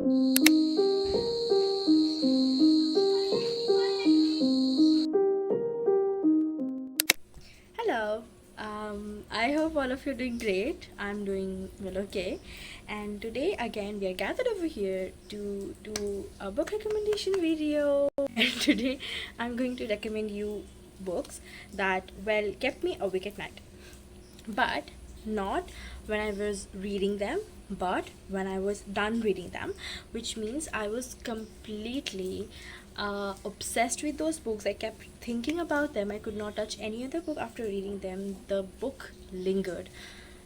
Hello. I hope all of you are doing great. I'm doing well, okay. And today again we are gathered over here to do a book recommendation video. And today I'm going to recommend you books that kept me awake at night, but not when I was reading them, but when I was done reading them, which means I was completely obsessed with those books. I kept thinking about them. I could not touch any other book after reading them. The book lingered.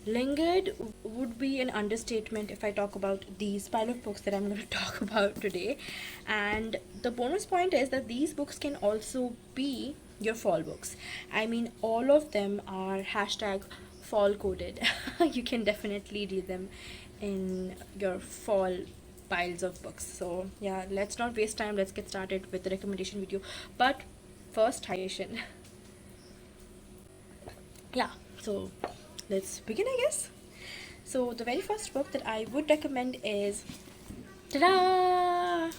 Lingered would be an understatement if I talk about these pile of books that I'm going to talk about today. And the bonus point is that these books can also be your fall books. I mean, all of them are hashtag fall coded. You can definitely read them in your fall piles of books. So yeah, let's not waste time. Let's get started with the recommendation video. But first, hydration. Yeah, so let's begin, I guess. So the very first book that I would recommend is, ta-da!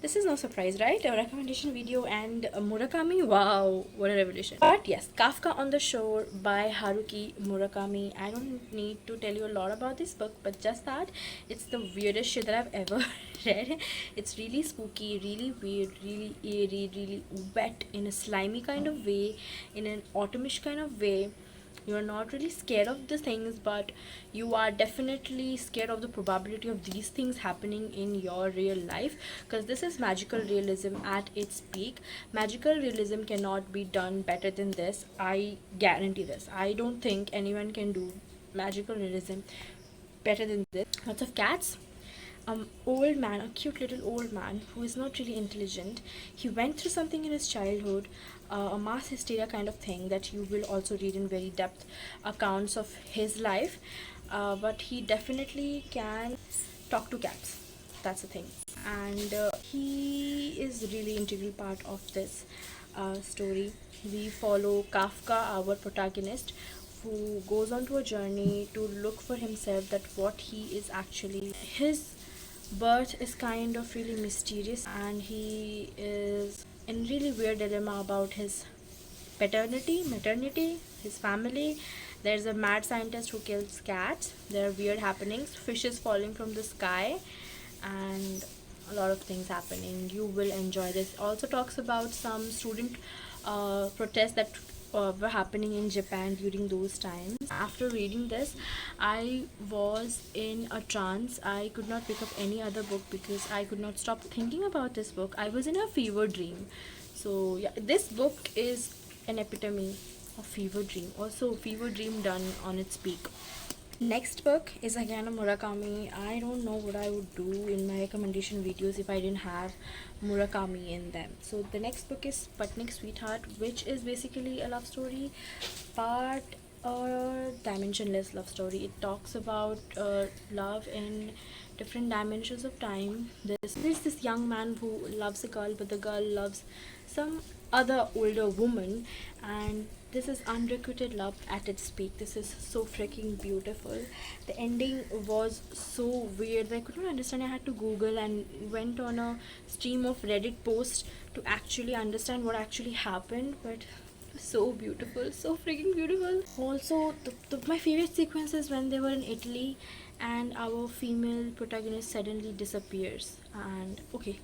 This is no surprise, right? A recommendation video and Murakami. Wow, what a revelation. But yes, Kafka on the Shore by Haruki Murakami. I don't need to tell you a lot about this book, but just that it's the weirdest shit that I've ever read. It's really spooky, really weird, really eerie, really wet in a slimy kind of way, in an autumnish kind of way. You are not really scared of the things, but you are definitely scared of the probability of these things happening in your real life, because this is magical realism at its peak. Magical realism cannot be done better than this. I guarantee this. I don't think anyone can do magical realism better than this. Lots of cats. Old man, a cute little old man who is not really intelligent. He went through something in his childhood, a mass hysteria kind of thing that you will also read in very depth accounts of his life. But he definitely can talk to cats. That's the thing, and he is really integral part of this story. We follow Kafka, our protagonist, who goes on to a journey to look for himself, that what he is actually. His birth is kind of really mysterious, and he is in really weird dilemma about his paternity, maternity, his family. There's a mad scientist who kills cats. There are weird happenings, fishes falling from the sky, and a lot of things happening. You will enjoy this. Also talks about some student protests that were happening in Japan during those times. After reading this, I was in a trance. I could not pick up any other book because I could not stop thinking about this book. I was in a fever dream. So yeah, this book is an epitome of fever dream. Also, fever dream done on its peak. Next book is again a Murakami. I don't know what I would do in my recommendation videos if I didn't have Murakami in them. So the next book is Sputnik Sweetheart, which is basically a love story, but a dimensionless love story. It talks about love in different dimensions of time. There's this young man who loves a girl, but the girl loves some other older woman, and this is unrequited love at its peak. This is so freaking beautiful. The ending was so weird that I couldn't understand. I had to Google and went on a stream of Reddit posts to actually understand what actually happened, but so beautiful, so freaking beautiful. Also, my favorite sequence is when they were in Italy and our female protagonist suddenly disappears. And okay,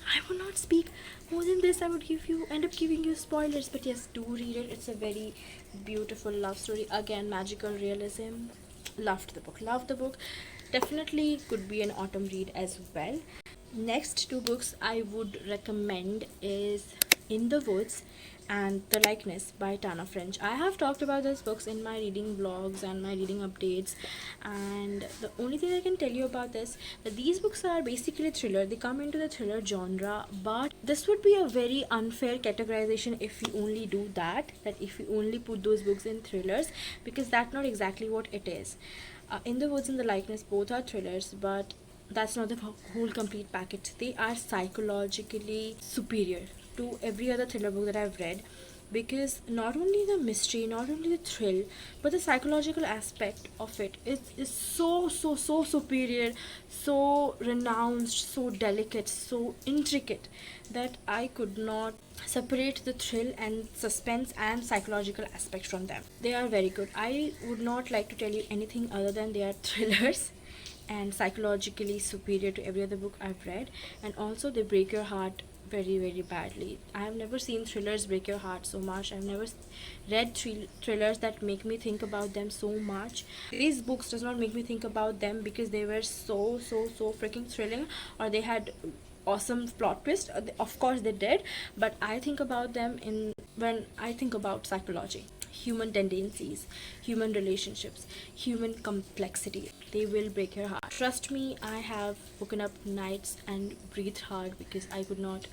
I would not speak more than this. I would end up giving you spoilers, but yes, do read it. It's a very beautiful love story. Again, magical realism. Loved the book. Loved the book. Definitely could be an autumn read as well. Next two books I would recommend is In the Woods and The Likeness by Tana French. I have talked about those books in my reading vlogs and my reading updates, and the only thing I can tell you about this, that these books are basically thriller. They come into the thriller genre, but this would be a very unfair categorization if we only do that if we only put those books in thrillers, because that's not exactly what it is. In the Woods and The Likeness both are thrillers, but that's not the whole complete package. They are psychologically superior to every other thriller book that I've read. because not only the mystery, not only the thrill, but the psychological aspect of it is so superior, so renounced, so delicate, so intricate, that I could not separate the thrill and suspense and psychological aspect from them. They are very good. I would not like to tell you anything other than they are thrillers and psychologically superior to every other book I've read. And also they break your heart very badly. I have never seen thrillers break your heart so much. I've never read thrillers that make me think about them so much. These books does not make me think about them because they were so freaking thrilling, or they had awesome plot twist. Of course they did, but I think about them in when I think about psychology, human tendencies, human relationships, human complexity. They will break your heart. Trust me, I have woken up nights and breathed hard because I could not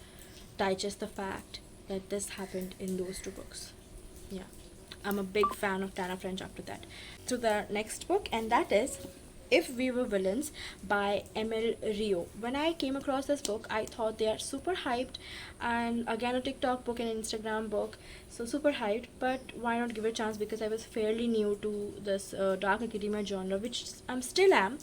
digest the fact that this happened in those two books. Yeah, I'm a big fan of Tana French after that. To the next book, and that is If We Were Villains by Emil Rio. When I came across this book, I thought they are super hyped, and again a TikTok book and an Instagram book, so super hyped, but why not give it a chance, because I was fairly new to this dark academia genre, which I'm still am,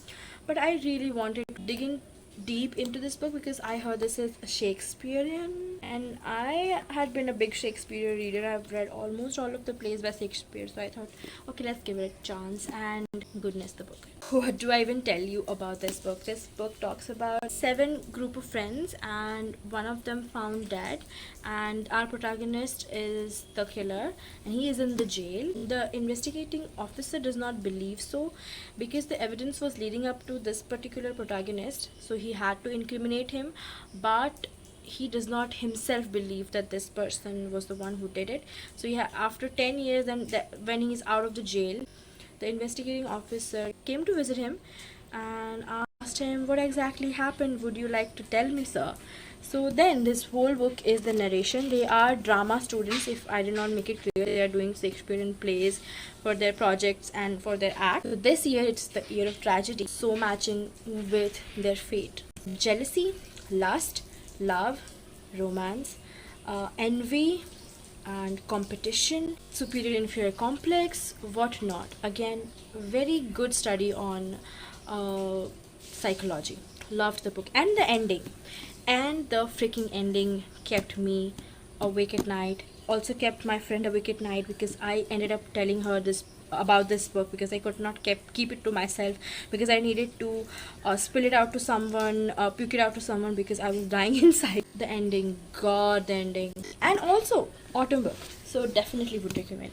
but I really wanted to dig in deep into this book because I heard this is Shakespearean, and I had been a big Shakespeare reader. I've read almost all of the plays by Shakespeare, so I thought, okay, let's give it a chance. And goodness, the book. What do I even tell you about this book? This book talks about 7 group of friends, and one of them found dead, and our protagonist is the killer, and he is in the jail. The investigating officer does not believe so, because the evidence was leading up to this particular protagonist, so he had to incriminate him, but he does not himself believe that this person was the one who did it. So after 10 years, and when he is out of the jail, the investigating officer came to visit him and asked him, what exactly happened? Would you like to tell me, sir? So then this whole book is the narration. They are drama students, if I did not make it clear. They are doing Shakespearean plays for their projects and for their act. So this year it's the year of tragedy, so matching with their fate. Jealousy, lust, love, romance, envy, and competition, superior inferior complex, whatnot. Again, very good study on psychology. Loved the book, and the ending, and the freaking ending kept me awake at night. Also kept my friend awake at night, because I ended up telling her about this book, because I could not keep it to myself, because I needed to spill it out to someone, puke it out to someone, because I was dying inside. The ending, god, the ending. And also autumn book, so definitely would recommend.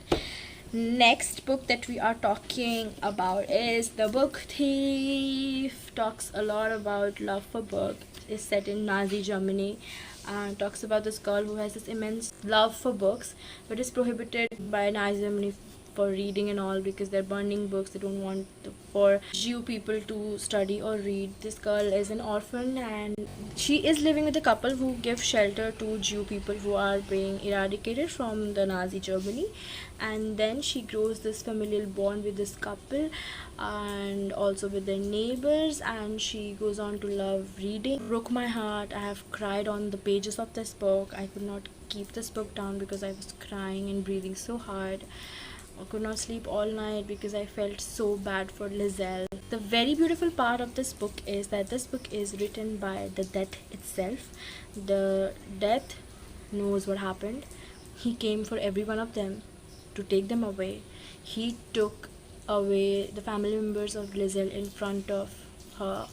Next book that we are talking about is The Book Thief. Talks a lot about love for book. Is set in Nazi Germany, and talks about this girl who has this immense love for books, but is prohibited by Nazi Germany for reading and all, because they're burning books. They don't want for Jew people to study or read. This girl is an orphan, and she is living with a couple who give shelter to Jew people who are being eradicated from the Nazi Germany. And then she grows this familial bond with this couple, and also with their neighbors, and she goes on to love reading. Broke my heart. I have cried on the pages of this book. I could not keep this book down because I was crying and breathing so hard. I could not sleep all night because I felt so bad for Lizelle. The very beautiful part of this book is that this book is written by the death itself. The death knows what happened. He came for every one of them to take them away. He took away the family members of Lizelle in front of her.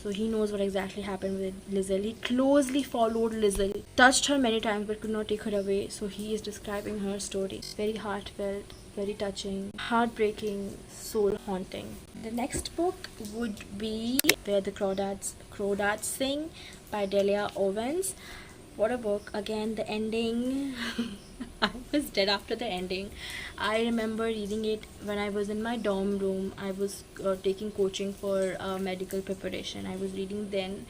So he knows what exactly happened with Lizelle. He closely followed Lizelle, touched her many times but could not take her away. So he is describing her story. Very heartfelt, very touching, heartbreaking, soul haunting. The next book would be Where the Crawdads Sing by Delia Owens. What a book. Again, the ending. I was dead after the ending. I remember reading it when I was in my dorm room. I was taking coaching for medical preparation. I was reading then.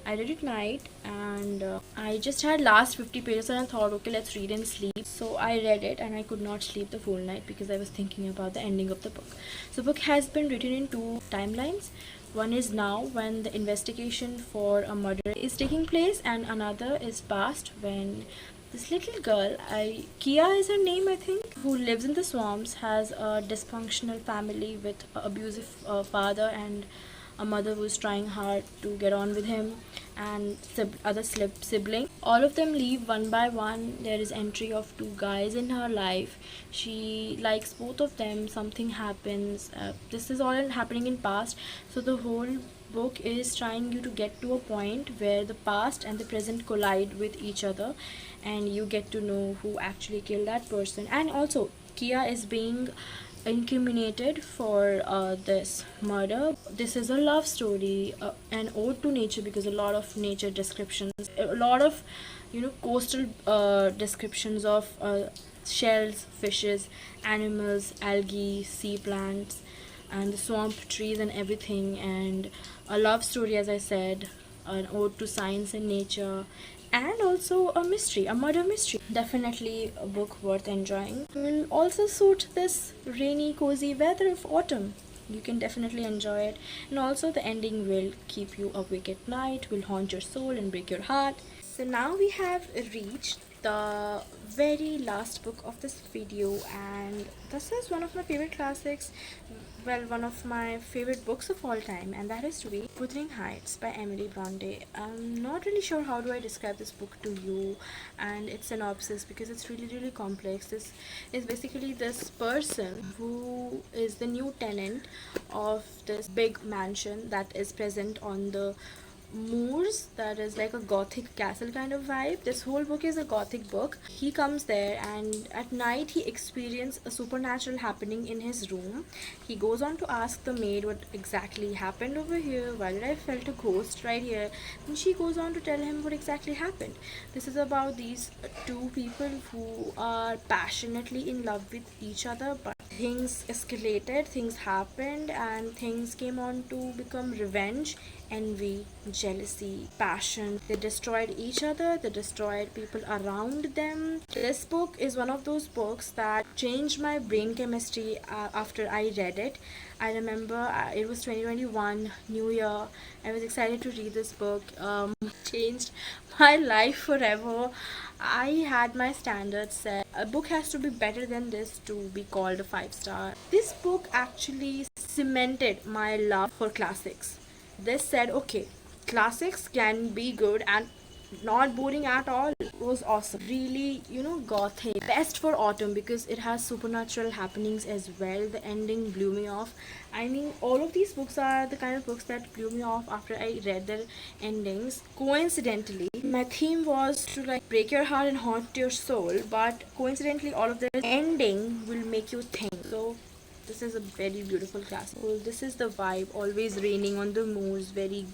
I read it night, and I just had last 50 pages, and I thought, okay, let's read and sleep. So I read it, and I could not sleep the full night because I was thinking about the ending of the book. So the book has been written in 2 timelines. One is now, when the investigation for a murder is taking place, and another is past, when This little girl, Kia is her name, I think, who lives in the swamps, has a dysfunctional family with an abusive father and a mother who's trying hard to get on with him, and other siblings. All of them leave one by one. There is entry of two guys in her life. She likes both of them. Something happens. This is all happening in past. So the whole book is trying you to get to a point where the past and the present collide with each other, and you get to know who actually killed that person. And also, Kia is being incriminated for this murder. This is a love story, an ode to nature, because a lot of nature descriptions, a lot of coastal descriptions of shells, fishes, animals, algae, sea plants, and the swamp trees and everything, and a love story, as I said, an ode to science and nature, and also a mystery, a murder mystery. Definitely a book worth enjoying. Will also suit this rainy, cozy weather of autumn. You can definitely enjoy it, and also the ending will keep you awake at night, will haunt your soul and break your heart. So now we have reached the very last book of this video, and this is one of my favorite classics, well, one of my favorite books of all time, and that is to be Wuthering Heights by Emily Bronte. I'm not really sure how do I describe this book to you and its synopsis, because it's really complex. This is basically this person who is the new tenant of this big mansion that is present on the moors, that is like a gothic castle kind of vibe. This whole book is a gothic book. He comes there, and at night he experiences a supernatural happening in his room. He goes on to ask the maid what exactly happened over here, why did I felt a ghost right here, and she goes on to tell him what exactly happened. This is about these two people who are passionately in love with each other, but things escalated, things happened, and things came on to become revenge, envy, jealousy, passion. They destroyed each other, they destroyed people around them. This book is one of those books that changed my brain chemistry after I read it. I remember it was 2021, New Year. I was excited to read this book. Changed my life forever. I had my standards set. A book has to be better than this to be called a 5-star. This book actually cemented my love for classics. This said, okay, classics can be good and not boring at all. It was awesome. Really, gothic. Best for autumn because it has supernatural happenings as well. The ending blew me off. I mean, all of these books are the kind of books that blew me off after I read their endings. Coincidentally, my theme was to like break your heart and haunt your soul, but coincidentally, all of their ending will make you think. So this is a very beautiful classic. This is the vibe, always raining on the moors, very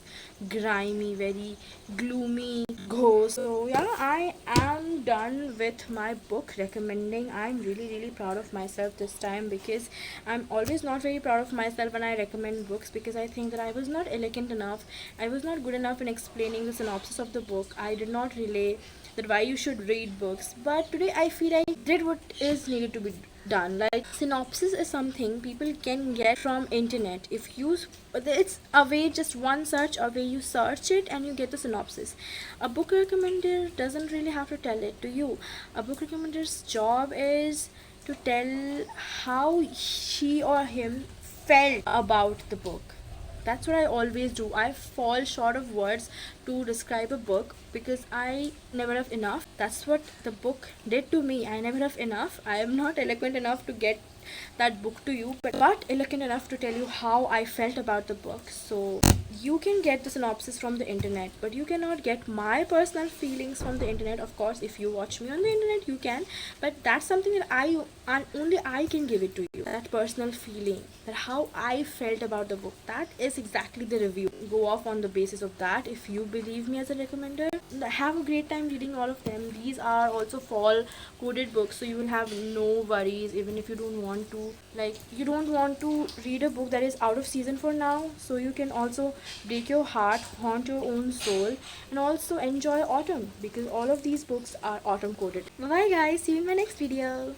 grimy, very gloomy, ghost. So yeah, I am done with my book recommending. I'm really proud of myself this time, because I'm always not very proud of myself when I recommend books, because I think that I was not elegant enough, I was not good enough in explaining the synopsis of the book. I did not relay that why you should read books, but today I feel I did what is needed to be done. Like, synopsis is something people can get from internet. If you, it's away, just one search away, you search it and you get the synopsis. A book recommender doesn't really have to tell it to you. A book recommender's job is to tell how she or him felt about the book. That's what I always do. I fall short of words to describe a book because I never have enough. That's what the book did to me. I never have enough. I am not eloquent enough to get that book to you, but eloquent enough to tell you how I felt about the book. So you can get the synopsis from the internet, but you cannot get my personal feelings from the internet. Of course, if you watch me on the internet, you can, but that's something that I and only I can give it to you. That personal feeling, that how I felt about the book, that is exactly the review. Go off on the basis of that. If you believe me as a recommender, have a great time reading all of them. These are also fall coded books, so you will have no worries, even if you don't want to, like, you don't want to read a book that is out of season for now. So you can also break your heart, haunt your own soul, and also enjoy autumn, because all of these books are autumn coded. Bye bye guys, see you in my next video.